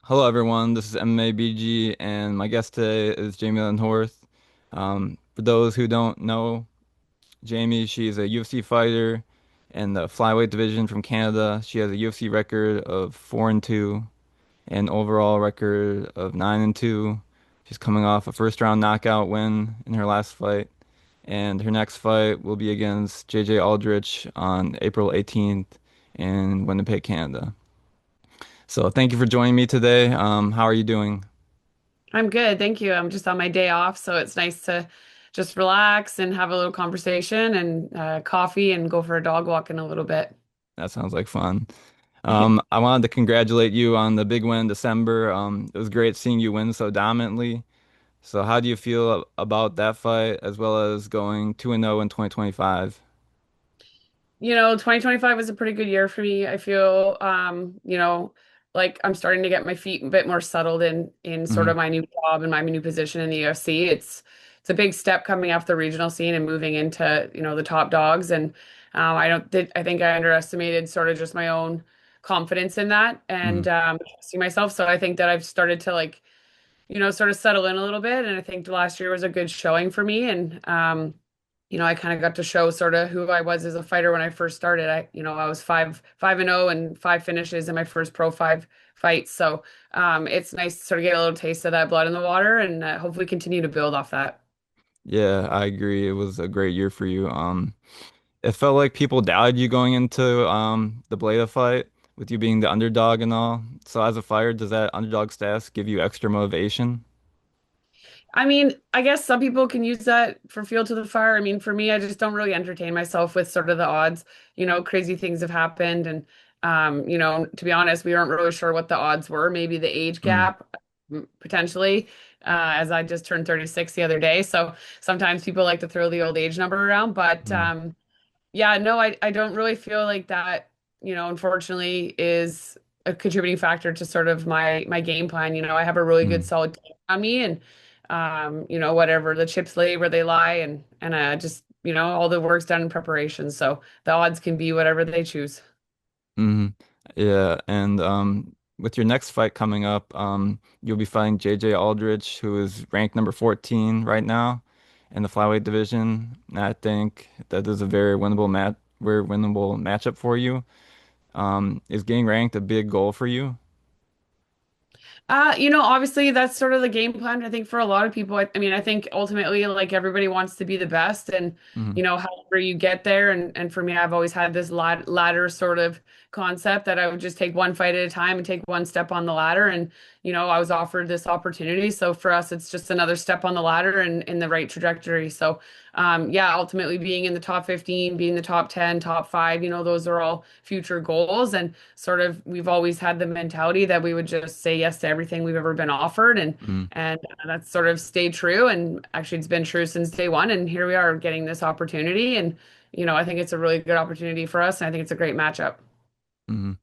Hello, everyone. This is MABG, and my guest today is Jamey-Lyn Horth. For those who don't know Jamie, she's a UFC fighter in the flyweight division from Canada. She has a UFC record of 4-2 and overall record of 9-2. She's coming off a first round knockout win in her last fight, and her next fight will be against JJ Aldrich on April 18th in Winnipeg, Canada. So thank you for joining me today. How are you doing? I'm good, thank you. I'm just on my day off, so it's nice to just relax and have a little conversation and coffee and go for a dog walk in a little bit. That sounds like fun. I wanted to congratulate you on the big win in December. It was great seeing you win so dominantly. So how do you feel about that fight as well as going 2-0 in 2025? 2025 was a pretty good year for me. I feel, like I'm starting to get my feet a bit more settled in sort Hmm. of my new job and my new position in the UFC. It's a big step coming off the regional scene and moving into, the top dogs. And I think I underestimated sort of just my own confidence in that Hmm. and see myself. So I think that I've started to sort of settle in a little bit. And I think last year was a good showing for me. And I kind of got to show sort of who I was as a fighter when I first started. I was 5-0 and five finishes in my first Pro 5 fight. So it's nice to sort of get a little taste of that blood in the water and hopefully continue to build off that. Yeah, I agree. It was a great year for you. It felt like people doubted you going into the Bleda fight with you being the underdog and all. So as a fighter, does that underdog status give you extra motivation? I mean, I guess some people can use that for fuel to the fire. I mean, for me, I just don't really entertain myself with sort of the odds. Crazy things have happened, and to be honest, we weren't really sure what the odds were. Maybe the age Mm, gap, potentially, as I just turned 36 the other day. So sometimes people like to throw the old age number around, but mm, yeah, no, I don't really feel like that, unfortunately is a contributing factor to sort of my game plan. I have a really good mm, solid team on me and whatever the chips lay where they lie and just, all the work's done in preparation. So the odds can be whatever they choose. mm. Yeah, and with your next fight coming up, you'll be fighting JJ Aldrich, who is ranked number 14 right now in the flyweight division. And I think that is a very winnable matchup for you. Is getting ranked a big goal for you? Obviously that's sort of the game plan. I think for a lot of people, I mean, I think ultimately like everybody wants to be the best and Hmm. however you get there and for me I've always had this ladder sort of concept that I would just take one fight at a time and take one step on the ladder and I was offered this opportunity. So for us it's just another step on the ladder and in the right trajectory. So yeah, ultimately being in the top 15, being the top 10, top 5, those are all future goals and sort of we've always had the mentality that we would just say yes to everything we've ever been offered and that's sort of stayed true and actually it's been true since day one and here we are getting this opportunity and I think it's a really good opportunity for us and I think it's a great matchup. Hmm.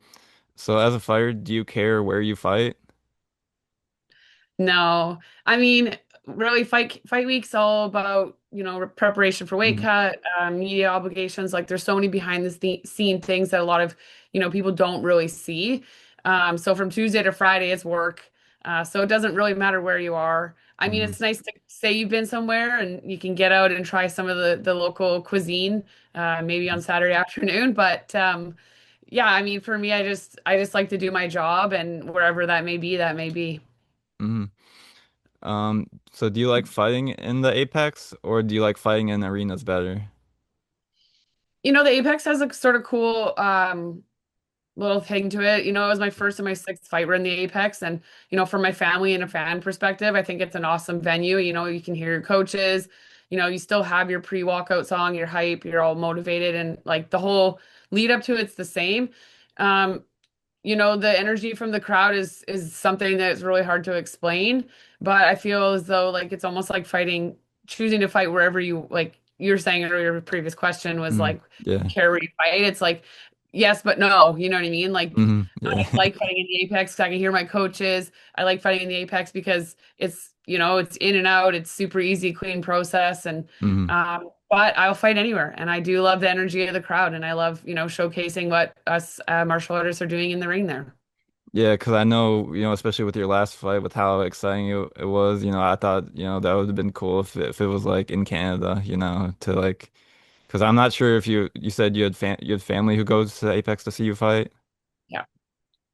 So as a fighter, do you care where you fight? No, I mean, really, fight week's all about, preparation for weight Hmm. cut, media obligations. Like, there's so many behind the scene things that a lot of, people don't really see. So from Tuesday to Friday, it's work. So it doesn't really matter where you are. I mean, Hmm. it's nice to say you've been somewhere and you can get out and try some of the local cuisine, maybe on Saturday afternoon. But yeah, I mean, for me, I just like to do my job, and wherever that may be, that may be. Hmm. So do you like fighting in the Apex or do you like fighting in arenas better? The Apex has a sort of cool little thing to it. It was my first and my sixth fight were in the Apex. And, from my family and a fan perspective, I think it's an awesome venue. You can hear your coaches, you still have your pre-walkout song, your hype, you're all motivated and like the whole lead up to it's the same. Um, the energy from the crowd is something that's really hard to explain, but I feel as though like it's almost like choosing to fight wherever you like you were saying earlier, your previous question was Hmm. like Yeah. care where you fight. It's like yes, but no, you know what I mean? Like Hmm. I Yeah. like fighting in the Apex because I can hear my coaches. I like fighting in the Apex because it's in and out, it's super easy, clean process and Hmm. but I'll fight anywhere, and I do love the energy of the crowd, and I love, showcasing what us martial artists are doing in the ring there. Yeah, because I know, especially with your last fight, with how exciting it was, I thought, that would have been cool if it was like in Canada, to like, because I'm not sure if you said you had family who goes to Apex to see you fight. Yeah.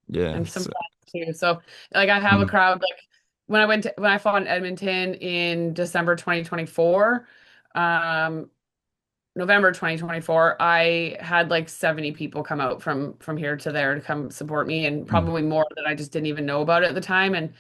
Yeah. And some friends too. So like I have a Mm, crowd like when I fought in Edmonton in December 2024, um November 2024, I had like 70 people come out from here to there to come support me and mm, probably more that I just didn't even know about at the time. And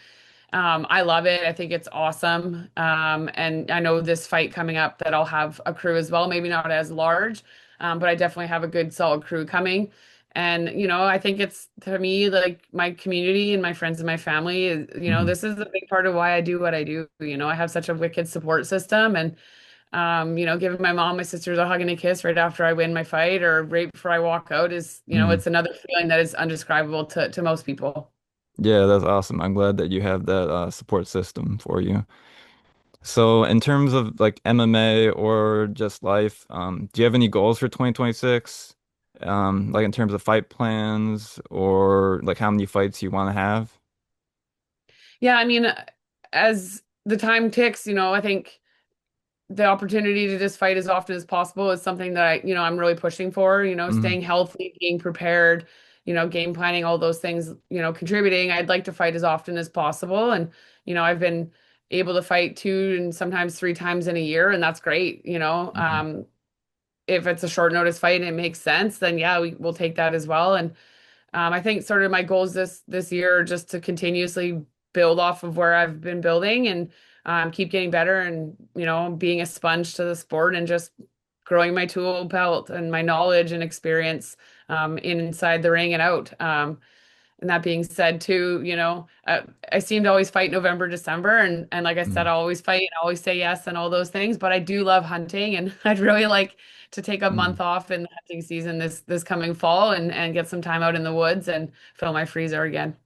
I love it. I think it's awesome. And I know this fight coming up that I'll have a crew as well, maybe not as large, but I definitely have a good solid crew coming. And, I think it's to me like my community and my friends and my family is, mm, this is a big part of why I do what I do. I have such a wicked support system and giving my mom, my sisters a hug and a kiss right after I win my fight or right before I walk out is, mm. it's another feeling that is undescribable to most people. Yeah, that's awesome. I'm glad that you have that support system for you. So, in terms of like MMA or just life, do you have any goals for 2026? Like in terms of fight plans or like how many fights you want to have? Yeah, I mean, as the time ticks, I think the opportunity to just fight as often as possible is something that I'm really pushing for, Mm, staying healthy, being prepared, game planning, all those things, contributing. I'd like to fight as often as possible. And, I've been able to fight two and sometimes three times in a year, and that's great. mm, If it's a short notice fight and it makes sense, then yeah, we'll take that as well. And I think sort of my goals this year are just to continuously build off of where I've been building and keep getting better and being a sponge to the sport and just growing my tool belt and my knowledge and experience inside the ring and out. And that being said, too, I seem to always fight November, December, and like I said, mm, I always fight and always say yes and all those things. But I do love hunting, and I'd really like to take a mm. month off in the hunting season this coming fall and get some time out in the woods and fill my freezer again.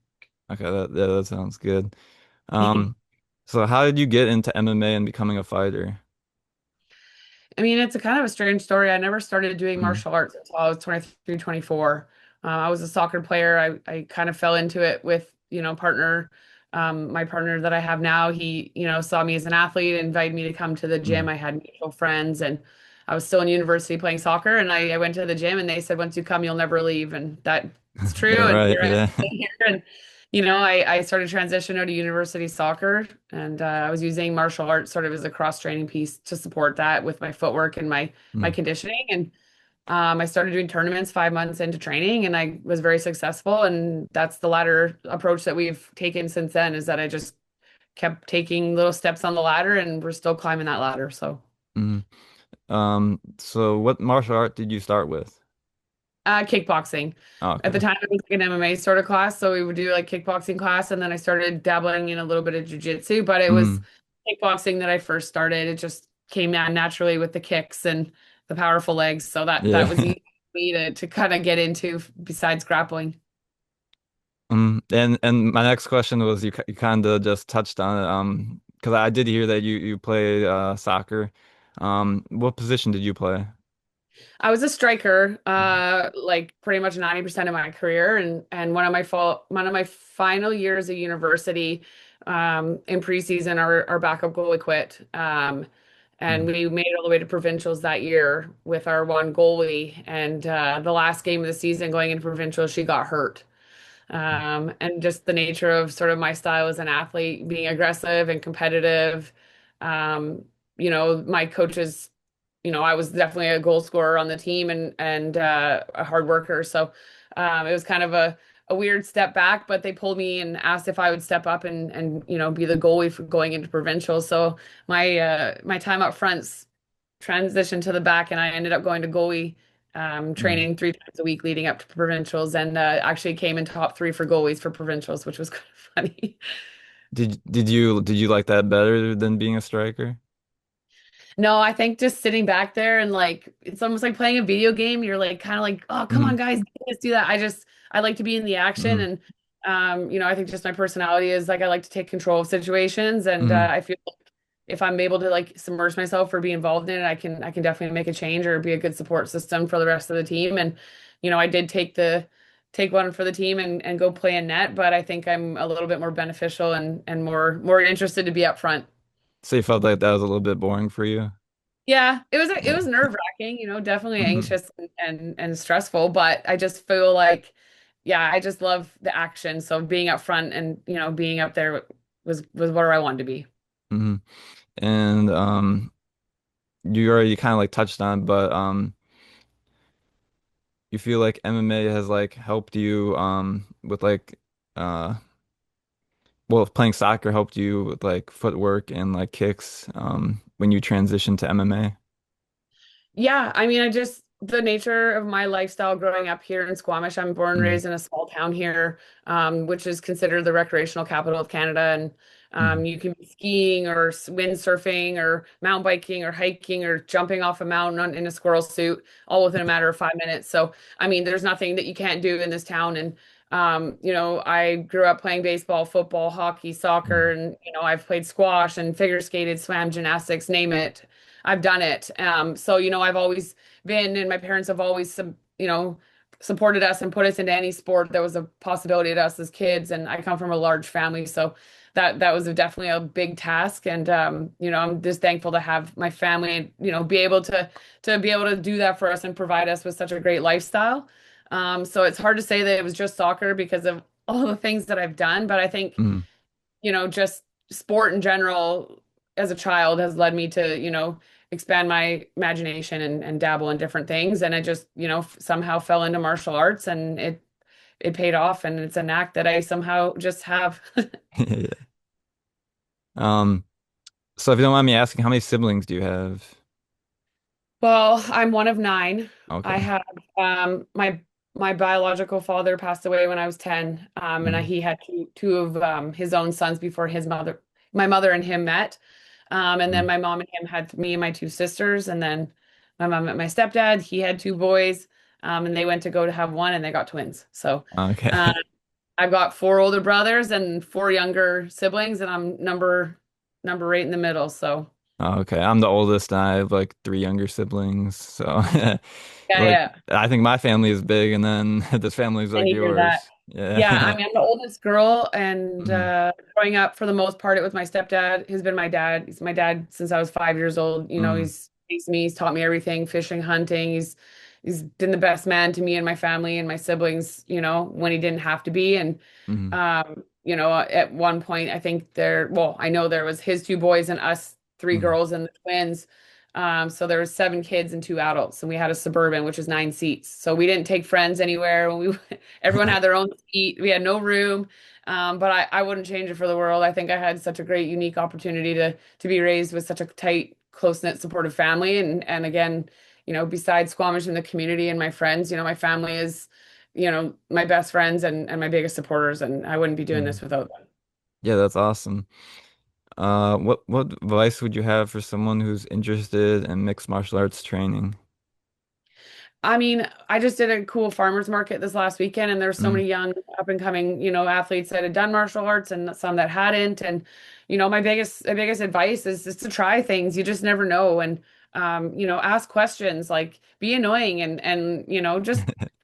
Okay, yeah, that sounds good. Um, so how did you get into MMA and becoming a fighter? I mean, it's a kind of a strange story. I never started doing Mm, martial arts until I was 23, 24. I was a soccer player. I kind of fell into it with, my partner that I have now. He, saw me as an athlete, invited me to come to the gym. mm. I had mutual friends and I was still in university playing soccer. And I went to the gym and they said, once you come, you'll never leave. And that's Yeah, true. And right. here I am Yeah. sitting here. And I started transition out of university soccer and I was using martial arts sort of as a cross training piece to support that with my footwork and my Mm, conditioning. And I started doing tournaments 5 months into training and I was very successful. And that's the ladder approach that we've taken since then is that I just kept taking little steps on the ladder and we're still climbing that ladder. So mm. So what martial art did you start with? kickboxing. Oh, At the okay. time, it was like an MMA sort of class, so we would do like kickboxing class, and then I started dabbling in a little bit of jujitsu. But it was Mm, kickboxing that I first started. It just came out naturally with the kicks and the powerful legs, so that was yeah. easy for me to kind of get into besides grappling. And my next question was you kind of just touched on it because I did hear that you play soccer. What position did you play? I was a striker, like pretty much 90% of my career, and one of my final years of university, in preseason, our backup goalie quit, and Mm, we made it all the way to provincials that year with our one goalie, and the last game of the season going into provincials, she got hurt. And just the nature of sort of my style as an athlete, being aggressive and competitive. Um, my coaches, I was definitely a goal scorer on the team and a hard worker. So it was kind of a weird step back, but they pulled me and asked if I would step up and be the goalie for going into provincial. So my time up front's transitioned to the back, and I ended up going to goalie mm. training 3 times a week leading up to provincials, and actually came in top three for goalies for provincials, which was kind of funny. Did you like that better than being a striker? No, I think just sitting back there and like it's almost like playing a video game. You're like kind of like, oh, come on, Mm, guys, do this, do that. I like to be in the action, mm, and I think just my personality is like I like to take control of situations, and mm, I feel like if I'm able to like submerge myself or be involved in it, I can definitely make a change or be a good support system for the rest of the team. And I did take take one for the team and go play in net, but I think I'm a little bit more beneficial and more interested to be up front. So you felt like that was a little bit boring for you? Yeah, it Yeah. was nerve-wracking, definitely Hmm. anxious and stressful, but I just feel like yeah, I just love the action. So being up front and, being up there was where I wanted to be. Hmm. And you already kind of like touched on, but you feel like MMA has like helped you with like uh well, playing soccer helped you with like footwork and like kicks when you transitioned to MMA. Yeah, I mean, I just the nature of my lifestyle growing up here in Squamish. I'm born and Hmm. raised in a small town here, which is considered the recreational capital of Canada. And Hmm. you can be skiing or windsurfing or mountain biking or hiking or jumping off a mountain in a squirrel suit, all within a matter of 5 minutes. So, I mean, there's nothing that you can't do in this town. And I grew up playing baseball, football, hockey, soccer, Hmm. and I've played squash and figure skated, swam, gymnastics, name it. I've done it. So, I've always been, and my parents have always, supported us and put us into any sport that was a possibility to us as kids. And I come from a large family, so that was definitely a big task. And I'm just thankful to have my family and be able to do that for us and provide us with such a great lifestyle. So it's hard to say that it was just soccer because of all the things that I've done, but I think Hmm. just sport in general as a child has led me to, expand my imagination and dabble in different things. And I just, somehow fell into martial arts and it paid off and it's a knack that I somehow just have. Yeah. Um, so if you don't mind me asking, how many siblings do you have? Well, I'm one of nine. I Okay. have my biological father passed away when I was 10. And Hmm. he had two of his own sons before my mother and him met. And then Hmm. my mom and him had me and my two sisters. And then my mom met my stepdad. He had two boys. And they went to go to have one and they got twins. So uh, Okay. I've got four older brothers and four younger siblings, and I'm number eight in the middle. So Okay. I'm the oldest and I have like three younger siblings. So yeah, like yeah. I think my family is big and then this family's I like hear that. yours. Yeah, I Yeah. mean, I'm the oldest girl, and Hmm. growing up, for the most part, it was my stepdad. He's been my dad. He's my dad since I was 5 years old. Hmm. He's raised me. He's taught me everything, fishing, hunting. He's been the best man to me and my family and my siblings. When he didn't have to be. And Hmm. at one point, I think well, I know there was his two boys and us three Hmm. girls and the twins. So there was seven kids and two adults, and we had a Suburban, which was 9 seats. So we didn't take friends anywhere. When we everyone had their own seat. We had no room. But I wouldn't change it for the world. I think I had such a great, unique opportunity to be raised with such a tight, close-knit, supportive family. And again, besides Squamish and the community and my friends, my family is, my best friends and my biggest supporters, and I wouldn't be doing Hmm. this without them. Yeah, that's awesome. What advice would you have for someone who's interested in mixed martial arts training? I mean, I just did a cool farmers market this last weekend, and there's so Mm, many young up and coming, athletes that had done martial arts and some that hadn't. And, my biggest advice is just to try things. You just never know. And, ask questions, like be annoying and, just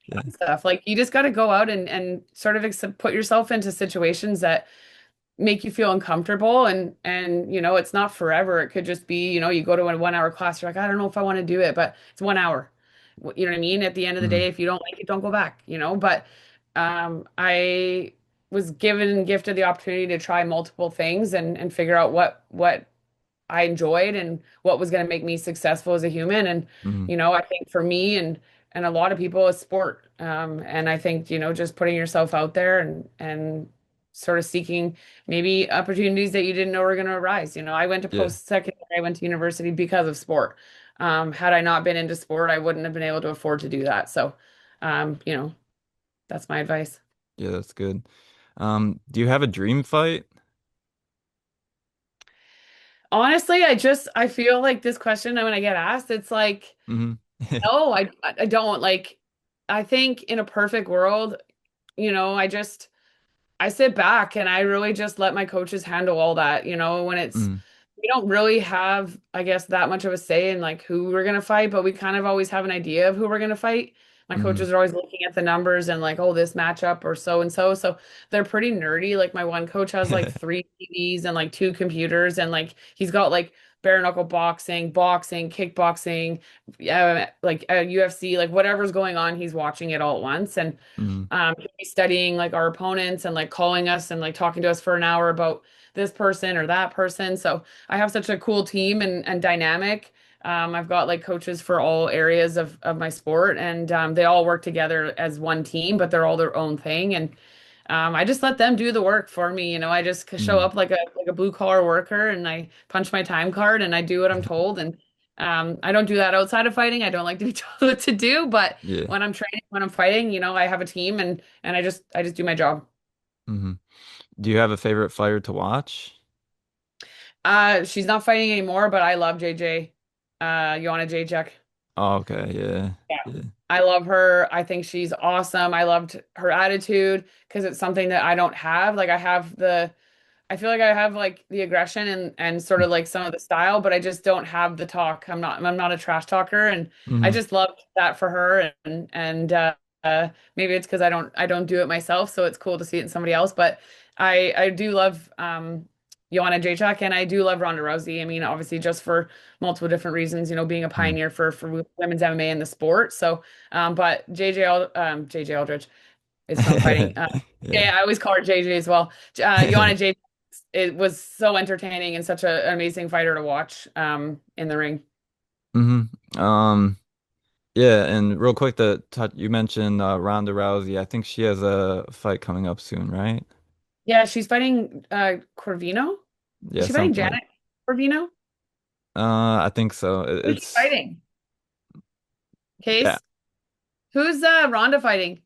yeah. stuff. Like you just got to go out and sort of put yourself into situations that make you feel uncomfortable and it's not forever. It could just be you go to a 1 hour class, you're like, I don't know if I want to do it, but it's 1 hour. You know what I mean? At the end of the day, Mm, if you don't like it, don't go back, but I was given and gifted the opportunity to try multiple things and figure out what I enjoyed and what was going to make me successful as a human. And, mm, I think for me and a lot of people, it's sport. And I think, just putting yourself out there and sort of seeking maybe opportunities that you didn't know were going to arise. I went to yeah. post-secondary, I went to university because of sport. Had I not been into sport, I wouldn't have been able to afford to do that. So, um, you know, that's my advice. Yeah, that's good. Do you have a dream fight? Honestly, I feel like this question, when I get asked, it's like, Hmm. no, I don't like. I think in a perfect world, I sit back and I really just let my coaches handle all that. When Mm, we don't really have, I guess, that much of a say in like who we're gonna fight, but we kind of always have an idea of who we're gonna fight. My Mm, coaches are always looking at the numbers and like, oh, this matchup or so and so. So they're pretty nerdy. Like my one coach has like three TVs and like two computers, and like he's got like bare knuckle boxing, boxing, kickboxing, like UFC, like whatever's going on, he's watching it all at once. And mm, he'll be studying like our opponents and like calling us and like talking to us for an hour about this person or that person. So I have such a cool team and dynamic. I've got like coaches for all areas of my sport, and they all work together as one team, but they're all their own thing. And I just let them do the work for me. You know, I just show mm. up like a blue collar worker, and I punch my time card and I do what I'm told. And I don't do that outside of fighting. I don't like to be told what to do, but Yeah. when I'm training, when I'm fighting, you know, I have a team, and I just do my job. Hmm. Do you have a favorite fighter to watch? She's not fighting anymore, but I love JJ. Joanna Jacek. Oh, okay. Yeah. Yeah. Yeah. I love her. I think she's awesome. I loved her attitude because it's something that I don't have. Like I feel like I have like the aggression and sort of like some of the style, but I just don't have the talk. I'm not a trash talker, and I Mm-hmm. just loved that for her. And maybe it's because I don't do it myself, so it's cool to see it in somebody else. But I do love Joanna Jacek, and I do love Ronda Rousey. I mean, obviously just for multiple different reasons, you know, being a pioneer for women's MMA in the sport. So, but JJ Aldrich is from fighting. Yeah. Yeah, I always call her JJ as well. Joanna Jacek, it was so entertaining and such an amazing fighter to watch in the ring. Hmm. Yeah, and real quick, you mentioned Ronda Rousey. I think she has a fight coming up soon, right? Yeah, she's fighting Corvino. Is Yeah, she fighting something like. Janet Corvino? I think so. Who's she It's fighting? yeah, Case? Who's Ronda fighting?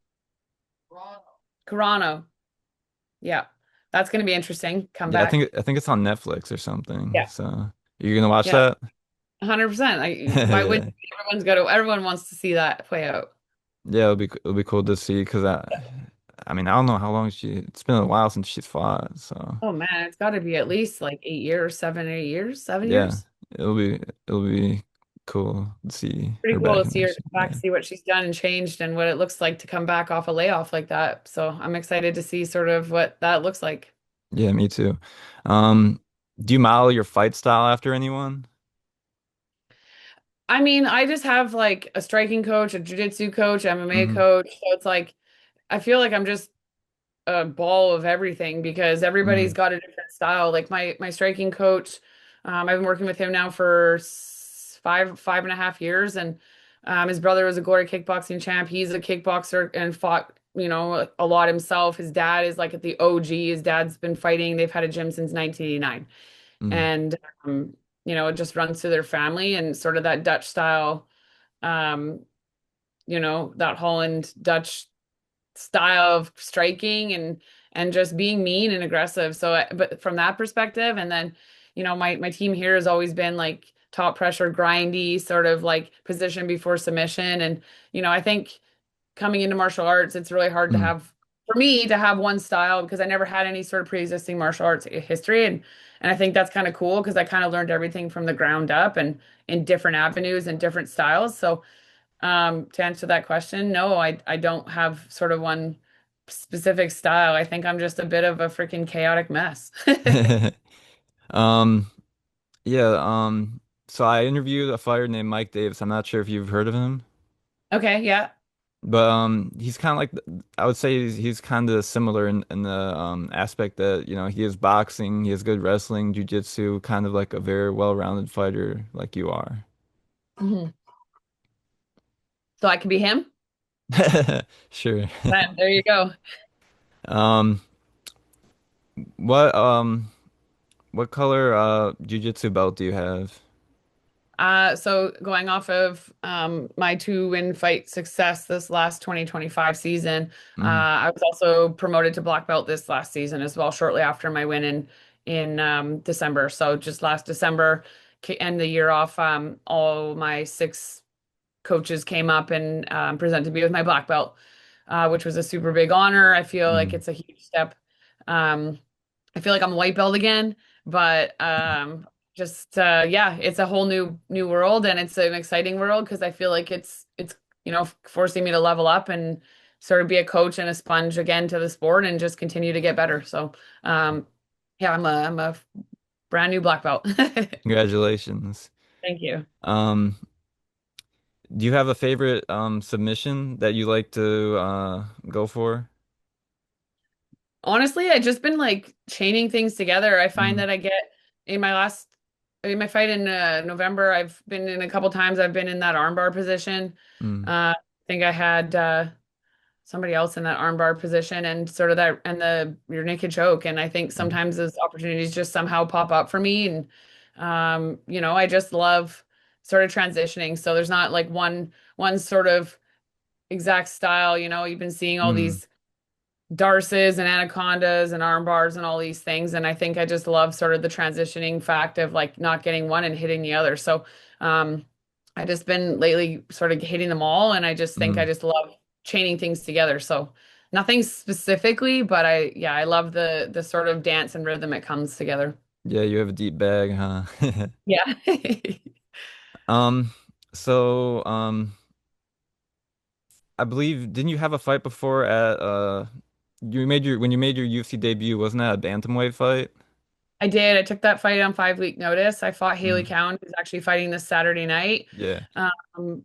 Carano. Yeah. That's gonna be interesting. Come yeah. back. I think it's on Netflix or something. Yeah. So you're gonna watch Yeah. that? 100%. Why would Yeah, everyone wants to see that play out. yeah. It'll be cool to see because I mean I don't know how long it's been a while since she's fought. So Oh man, it's got to be at least like 8 years, 7, 8 years, seven yeah, years. it'll be cool to see Pretty her cool back to in see her action. come back, Yeah, see what she's done and changed, and what it looks like to come back off a layoff like that. So I'm excited to see sort of what that looks like. yeah. Me too. Um, do you model your fight style after anyone? I mean, I just have like a striking coach, a jiu-jitsu coach, MMA Hmm. coach. So it's like I feel like I'm just a ball of everything because everybody's Hmm. got a different style. Like my striking coach, I've been working with him now for 5.5 years, and his brother was a Glory kickboxing champ. He's a kickboxer and fought, you know, a lot himself. His dad is like at the OG. His dad's been fighting. They've had a gym since 1989, Hmm. and you know, it just runs through their family and sort of that Dutch style. Um, you know, that Holland Dutch style of striking and just being mean and aggressive. So, but from that perspective, and then, you know, my team here has always been like top pressure, grindy, sort of like position before submission. And, you know, I think coming into martial arts, it's really hard to Hmm. have for me to have one style because I never had any sort of pre-existing martial arts history. And I think that's kind of cool because I kind of learned everything from the ground up and in different avenues and different styles. So to answer that question, no, I don't have sort of one specific style. I think I'm just a bit of a freaking chaotic mess. Um, yeah, so I interviewed a fighter named Mike Davis. I'm not sure if you've heard of him, Okay, yeah. but he's kind of like I would say he's kind of similar in the aspect that, you know, he is boxing, he has good wrestling, jiu-jitsu, kind of like a very well-rounded fighter like you are. Mhm. So I could be him? Sure. There you go. Um, what what color jiu-jitsu belt do you have? So going off of my two win fight success this last 2025 season, Mm, I was also promoted to black belt this last season as well, shortly after my win in December. So just last December, end the year off, all my six coaches came up and presented me with my black belt, which was a super big honor. I feel like mm. it's a huge step. Um, I feel like I'm a white belt again, but just yeah, it's a whole new world, and it's an exciting world because I feel like it's forcing me to level up and sort of be a coach and a sponge again to the sport and just continue to get better. So, yeah, I'm a brand new black belt. Congratulations. Thank you. Um, do you have a favorite submission that you like to go for? Honestly, I just been like chaining things together. I find Mm, that I get in my last in my fight in November, I've been in a couple times. I've been in that armbar position. mm, I think I had somebody else in that armbar position and sort of that and the rear naked choke. And I think mm, sometimes those opportunities just somehow pop up for me. And I just love sort of transitioning. So there's not like one sort of exact style. You've been seeing all mm, these Darces and anacondas and arm bars and all these things. And I think I just love sort of the transitioning fact of like not getting one and hitting the other. So um I just been lately sort of hitting them all and I just think I mm. just love chaining things together. So nothing specifically, but I love the sort of dance and rhythm it comes together. Yeah, you have a deep bag, huh? Yeah. Um, so I believe didn't you have a fight before at you made your when you made your UFC debut, wasn't that a bantamweight fight? I did. I took that fight on 5 week notice. I fought Haley Mm, Cowan, who's actually fighting this Saturday night. yeah. Um,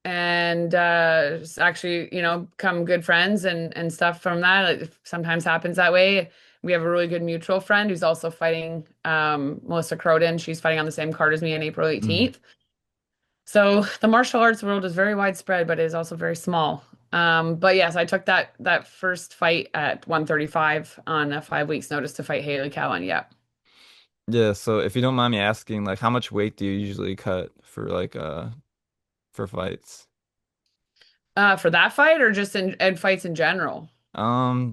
and just actually, become good friends and stuff from that. It sometimes happens that way. We have a really good mutual friend who's also fighting Melissa Croden. She's fighting on the same card as me on April Mm, 18th. So the martial arts world is very widespread, but it is also very small. But yes, I took that first fight at 135 on a 5 weeks notice to fight Haley Cowan. Yeah. yeah, so if you don't mind me asking, like how much weight do you usually cut for for fights? For that fight or just in fights in general?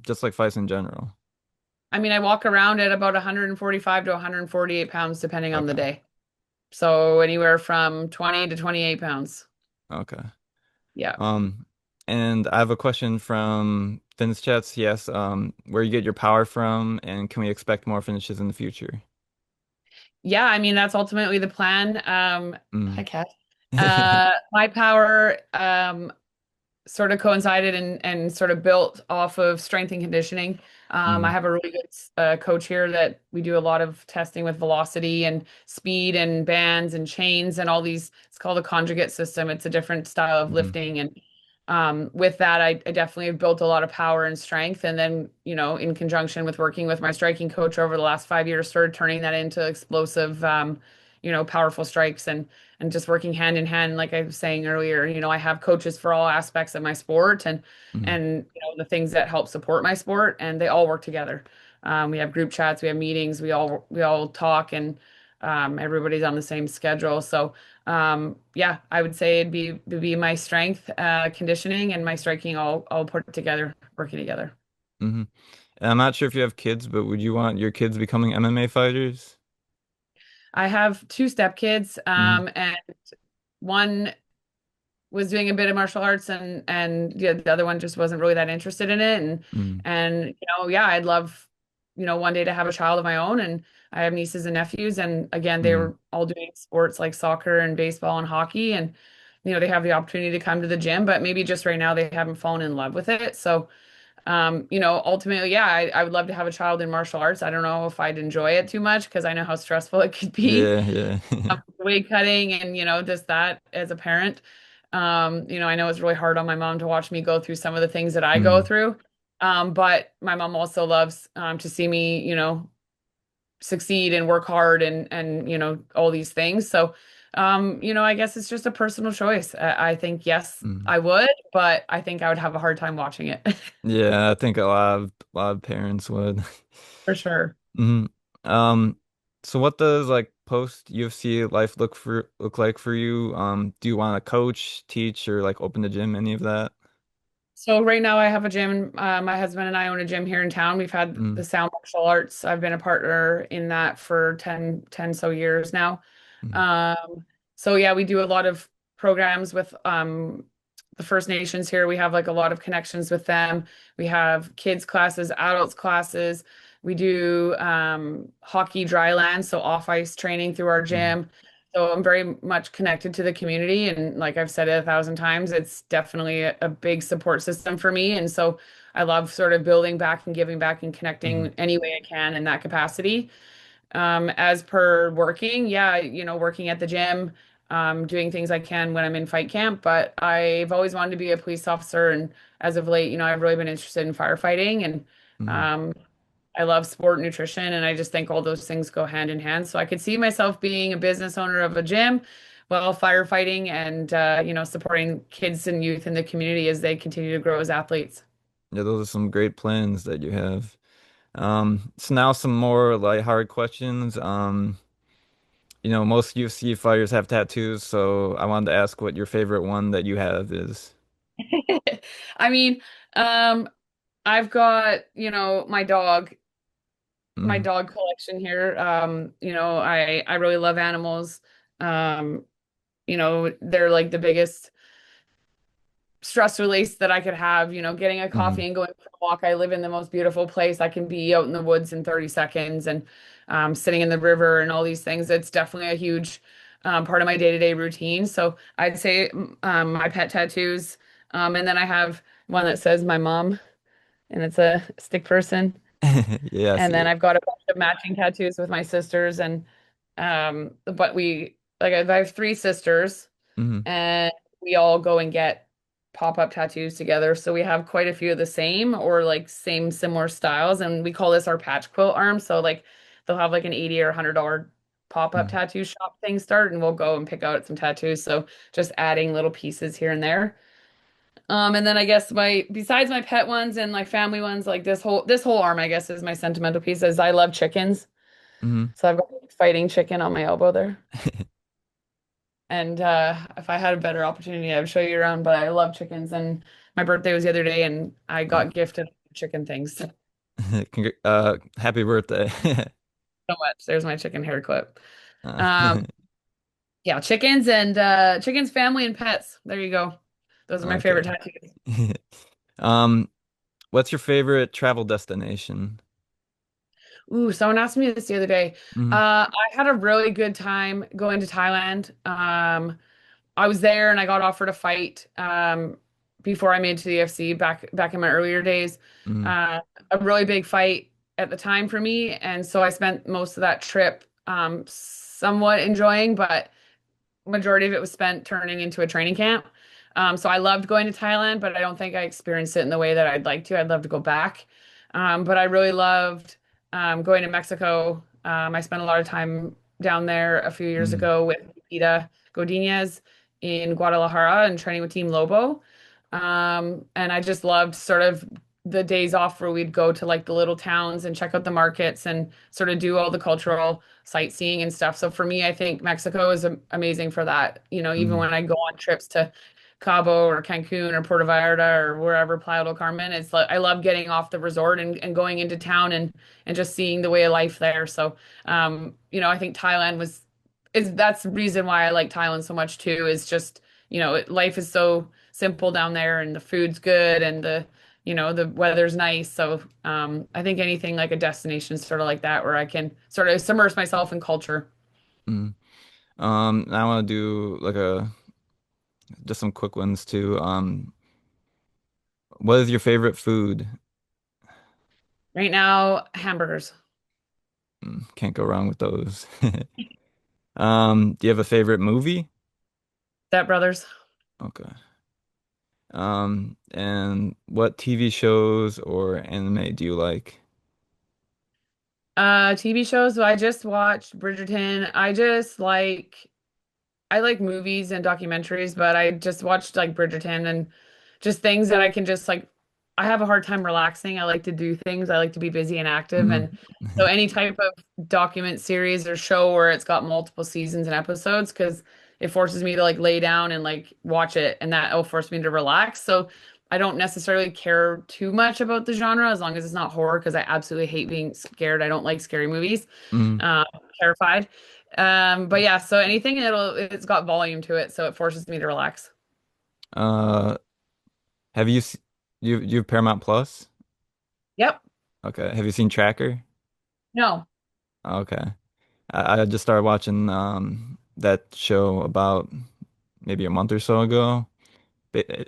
Just like fights in general. I mean, I walk around at about 145 to 148 pounds depending on the Okay. day. So anywhere from 20 to 28 pounds. Okay. Yeah. Um, and I have a question from Finz Chats. Yes, where you get your power from, and can we expect more finishes in the future? Yeah, I mean that's ultimately the plan. Mm. Hi Kat. My power sort of coincided and sort of built off of strength and conditioning. I Mm. have a really good coach here that we do a lot of testing with velocity and speed and bands and chains and all these. It's called a conjugate system. It's a different style of Mm. lifting. And with that, I definitely have built a lot of power and strength. And then, in conjunction with working with my striking coach over the last 5 years, started turning that into explosive, powerful strikes and just working hand in hand, like I was saying earlier, I have coaches for all aspects of my sport Mm. and the things that help support my sport, and they all work together. We have group chats, we have meetings, we all talk, and everybody's on the same schedule. So yeah, I would say it'd be my strength, conditioning, and my striking all put together, working together. Mm. And I'm not sure if you have kids, but would you want your kids becoming MMA fighters? I have two stepkids, Mm. and one was doing a bit of martial arts and yeah, the other one just wasn't really that interested in it Mm. and yeah, I'd love one day to have a child of my own, and I have nieces and nephews, and again they Mm. were all doing sports like soccer and baseball and hockey, and they have the opportunity to come to the gym, but maybe just right now they haven't fallen in love with it. So ultimately, yeah, I would love to have a child in martial arts. I don't know if I'd enjoy it too much because I know how stressful it could be, Yeah, yeah. weight cutting and just that as a parent. I know it's really hard on my mom to watch me go through some of the things that I go Mm. through. But my mom also loves to see me, succeed and work hard and all these things. So I guess it's just a personal choice. I think yes, Mm. I would, but I think I would have a hard time watching it Yeah, I think a lot of parents would. for sure. Mhm. Um, so what does like post UFC life look like for you? Do you want to coach, teach, or like open the gym, any of that? So right now I have a gym. My husband and I own a gym here in town. We've had Mm, the Sound Martial Arts. I've been a partner in that for 10 so years now. mm, So yeah, we do a lot of programs with the First Nations here. We have like a lot of connections with them. We have kids classes, adults classes. We do hockey dry land, so off ice training through our mm, gym. So I'm very much connected to the community. And like I've said it 1,000 times, it's definitely a big support system for me. And so I love sort of building back and giving back and Hmm. connecting any way I can in that capacity. As per working, yeah, working at the gym, doing things I can when I'm in fight camp. But I've always wanted to be a police officer. And as of late, I've really been interested in firefighting. And Hmm. um, I love sport nutrition, and I just think all those things go hand in hand. So I could see myself being a business owner of a gym while firefighting and, supporting kids and youth in the community as they continue to grow as athletes. Yeah, those are some great plans that you have. So now some more like hard questions. Most UFC fighters have tattoos, so I wanted to ask what your favorite one that you have is. I mean, um, I've got, my Mm, dog collection here. I really love animals. Um, they're like the biggest stress release that I could have, getting a mm, coffee and going for a walk. I live in the most beautiful place. I can be out in the woods in 30 seconds and sitting in the river and all these things. It's definitely a huge part of my day-to-day routine. So I'd say my pet tattoos. And then I have one that says my mom, and it's a stick person. yeah, I And see then it. I've got a bunch of matching tattoos with my sisters. And but I have three sisters Mm, and we all go and get pop-up tattoos together. So we have quite a few of the same or like same similar styles, and we call this our patch quilt arm. So like they'll have like an 80 or $100 pop-up mm, tattoo shop thing start, and we'll go and pick out some tattoos. So just adding little pieces here and there. And then I guess my besides my pet ones and my family ones, like this whole arm, I guess, is my sentimental piece, as I love chickens. mm. So I've got a fighting chicken on my elbow there. And if I had a better opportunity, I would show you around. But I love chickens, and my birthday was the other day, and I Oh, got gifted chicken things so happy birthday. much. There's my chicken hair clip. Uh, Um, yeah, chickens and chickens, family, and pets. There you go. Those are my okay. favorite tattoos. Um, what's your favorite travel destination? Ooh, someone asked me this the other day. Mm, I had a really good time going to Thailand. I was there and I got offered a fight before I made it to the UFC back in my earlier days. mm, Uh, a really big fight at the time for me, and so I spent most of that trip somewhat enjoying, but majority of it was spent turning into a training camp. So I loved going to Thailand, but I don't think I experienced it in the way that I'd like to. I'd love to go back. But I really loved going to Mexico. I spent a lot of time down there a few years mm, ago with Peter Godinez in Guadalajara and training with Team Lobo. And I just loved sort of the days off where we'd go to like the little towns and check out the markets and sort of do all the cultural sightseeing and stuff. So for me, I think Mexico is amazing for that. Even mm, when I go on trips to Cabo or Cancun or Puerto Vallarta or wherever, Playa del Carmen, it's like I love getting off the resort and going into town and just seeing the way of life there. So I think Thailand is that's the reason why I like Thailand so much too, is just, life is so simple down there and the food's good and the weather's nice. So I think anything like a destination sort of like that where I can sort of submerge myself in culture. mm. I want to do like a just some quick ones too. What is your favorite food? Right now, hamburgers. Can't go wrong with those. Do you have a favorite movie? Step Brothers. Okay. And what TV shows or anime do you like? TV shows. So I just watched Bridgerton. I like movies and documentaries, but I just watched like Bridgerton and just things that I can just like I have a hard time relaxing. I like to do things. I like to be busy and active. Hmm. And so any type of document series or show where it's got multiple seasons and episodes, because it forces me to like lay down and like watch it, and that'll force me to relax. So I don't necessarily care too much about the genre as long as it's not horror, because I absolutely hate being scared. I don't like scary movies. Mm. Uh, Terrified. But yeah, so anything it's got volume to it, so it forces me to relax. Uh, have you have Paramount Plus? Yep. Okay. Have you seen Tracker? No. Okay. I just started watching that show about maybe a month or so ago.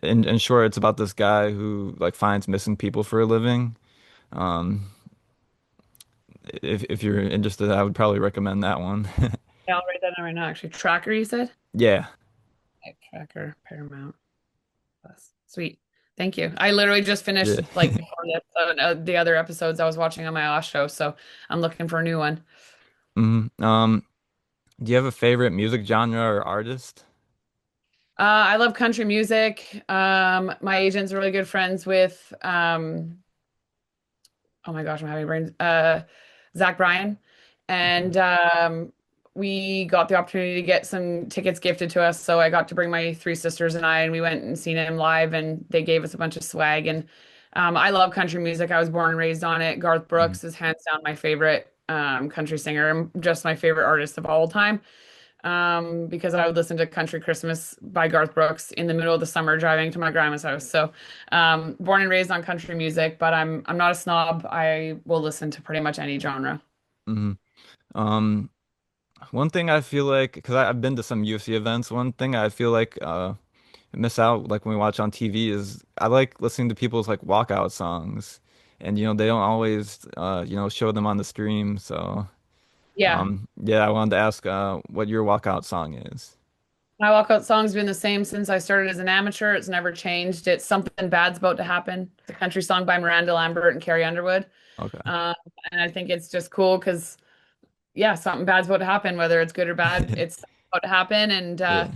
In short, it's about this guy who like finds missing people for a living. Um, if you're interested, I would probably recommend that one. Yeah, I'll write that down right now. Actually, Tracker, you said? Yeah. Okay, Tracker, Paramount Plus. Sweet. Thank you. I literally just finished Yeah. like before this, the other episodes I was watching on my last show, so I'm looking for a new one. Do you have a favorite music genre or artist? I love country music. My agent's really good friends with oh my gosh, I'm having brains. Zach Bryan. Okay. And we got the opportunity to get some tickets gifted to us. So I got to bring my three sisters and I, and we went and seen him live, and they gave us a bunch of swag. And I love country music. I was born and raised on it. Garth Mhm. Brooks is hands down my favorite country singer and just my favorite artist of all time. Because I would listen to Country Christmas by Garth Brooks in the middle of the summer driving to my grandma's house. So, born and raised on country music, but I'm not a snob. I will listen to pretty much any genre. Mhm. Um, One thing I feel like, because I've been to some UFC events, one thing I feel like I miss out like when we watch on TV is I like listening to people's like walkout songs, and they don't always show them on the stream. So Yeah. yeah, I wanted to ask what your walkout song is. My walkout song's been the same since I started as an amateur. It's never changed. It's Something Bad's About to Happen. It's a country song by Miranda Lambert and Carrie Underwood. Okay. Um, and I think it's just cool because, yeah, something bad's about to happen, whether it's good or bad, it's about to happen. And Yeah.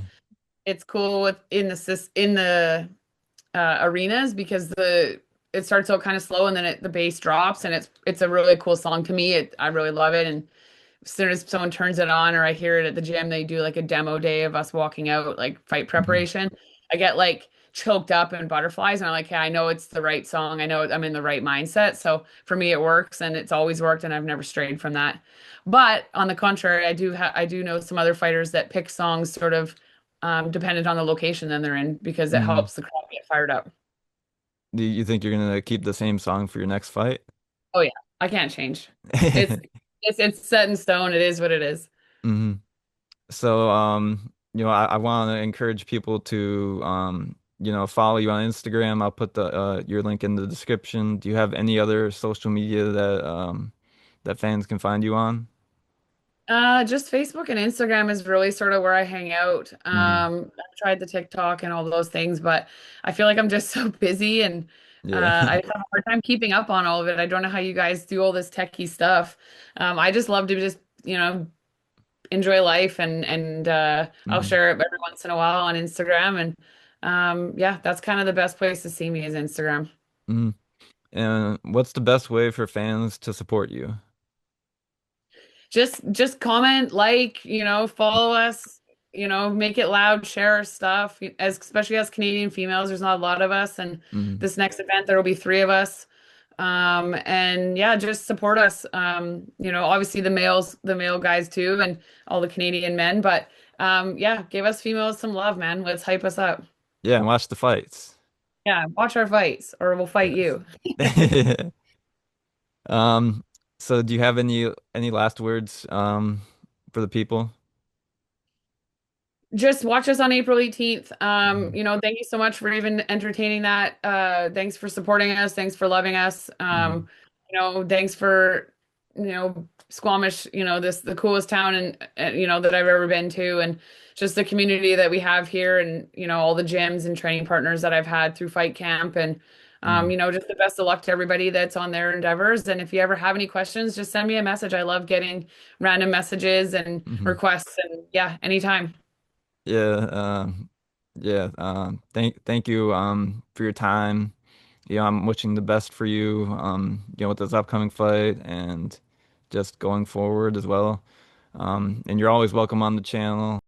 it's cool with in the arenas because the it starts out kind of slow and then the bass drops, and it's a really cool song to me. I really love it. And as soon as someone turns it on or I hear it at the gym, they do like a demo day of us walking out, like fight Mhm. preparation. I get like choked up and butterflies, and I'm like, hey, I know it's the right song. I know I'm in the right mindset. So for me, it works, and it's always worked, and I've never strayed from that. But on the contrary, I do know some other fighters that pick songs sort of dependent on the location that they're in because it Mhm. helps the crowd get fired up. Do you think you're gonna keep the same song for your next fight? Oh yeah, I can't change. It's it's set in stone. It is what it is. hmm So, I want to encourage people to, follow you on Instagram. I'll put the your link in the description. Do you have any other social media that fans can find you on? Just Facebook and Instagram is really sort of where I hang out. hmm I've tried the TikTok and all those things, but I feel like I'm just so busy and Yeah. I have a hard time keeping up on all of it. I don't know how you guys do all this techie stuff. I just love to just, enjoy life and I'll hmm share it every once in a while on Instagram and yeah, that's kind of the best place to see me is Instagram. hmm And what's the best way for fans to support you? Just comment, like, follow us, make it loud, share our stuff. As especially as Canadian females, there's not a lot of us, and hmm this next event there will be three of us. And yeah, just support us. Obviously the male guys too, and all the Canadian men, but yeah, give us females some love, man. Let's hype us up. Yeah, and watch the fights. Yeah, watch our fights, or we'll fight Yes. you. Um, so do you have any last words for the people? Just watch us on April 18th. Mhm. Thank you so much for even entertaining that. Thanks for supporting us. Thanks for loving us. Mhm. Thanks for, Squamish, this the coolest town that I've ever been to, and just the community that we have here, and all the gyms and training partners that I've had through Fight Camp, and Mhm. just the best of luck to everybody that's on their endeavors. And if you ever have any questions, just send me a message. I love getting random messages and Mhm. requests, and yeah, anytime. Yeah, yeah, thank you for your time. I'm wishing the best for you with this upcoming fight and just going forward as well. And you're always welcome on the channel.